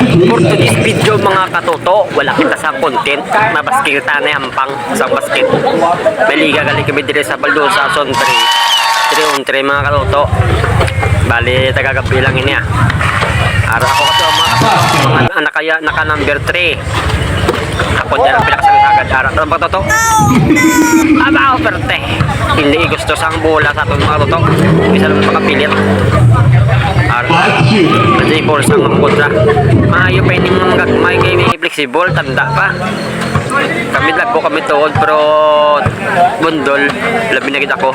For today's video mga katoto, wala kita sa content. Mabaskil ta na yampang sa basket. Maliga galing kami dire sa Baldosa, Son 3 on 3 mga katoto. Bali, tagagabi lang ini ah. Ara ako kasi mga naka number 3. Ako dyan ang pinakasagad ara. Ano ba katoto? Aba, operte. Hindi gusto sang bola sa aton mga katoto. Bisa naman makapilit. Kasi balls ang mga kontra. Maayo pa yung mga gagmay kayo may flexible, tanda pa. Kami lagpo kami tuod pero bundol, labi na kita ko.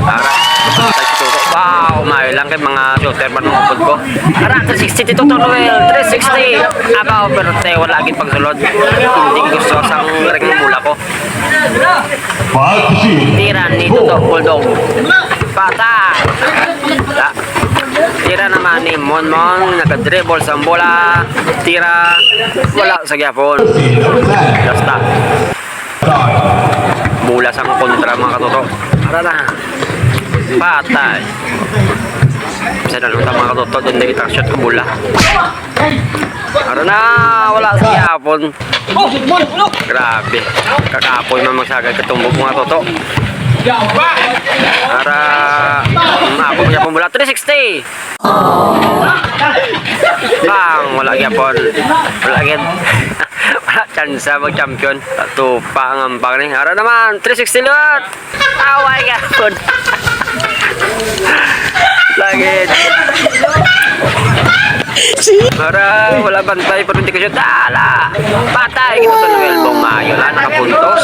Ara, wow, maayo lang kay mga shooter man mga pod ko. Ara, 360 dito Noel, 360. Aba, pero wala agad pagsulod. Hindi gusto sang regling mula ko. Tira nito to, bulldog. Pata. Tira naman ni Monmon, naka-dribble sa bola. Tira, wala sa gyapon. Basta. Bola sang kontra mga katoto. Ara na. Patay. Bisa na luta mga katoto, doon na itang shot ko bola. Ara na, wala sa gyapon. Grabe. Kakapoy man magsagad katumbok mga katoto. Para ako niya pumula 360. Bang, wala gyapon. Wala gyud. Wala chance mag-champion. Tupa ang ambang ni. Ara naman 360 lot. Away gyapon. Lagit. Ara, wala bantay pero hindi ko siya tala. Patay kita sa Noel Bumayo lang nakapuntos.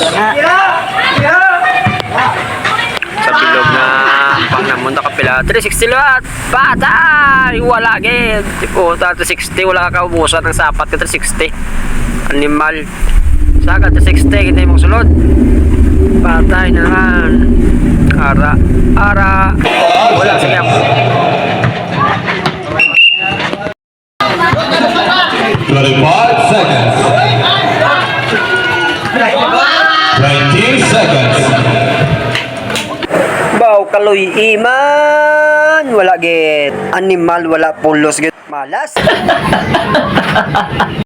Sa bilog na pang namunta kapila 360 lot. Patay! Wala agad. Tipo 360 wala ka kaubusan ng sapat ka 360. Animal. Saka 360 hindi mong sulod. Patay na naman. Ara. Wala sa kaya. 25 seconds. 20 seconds. Baw kaloy iman. Wala git. Animal wala pulos git. Malas.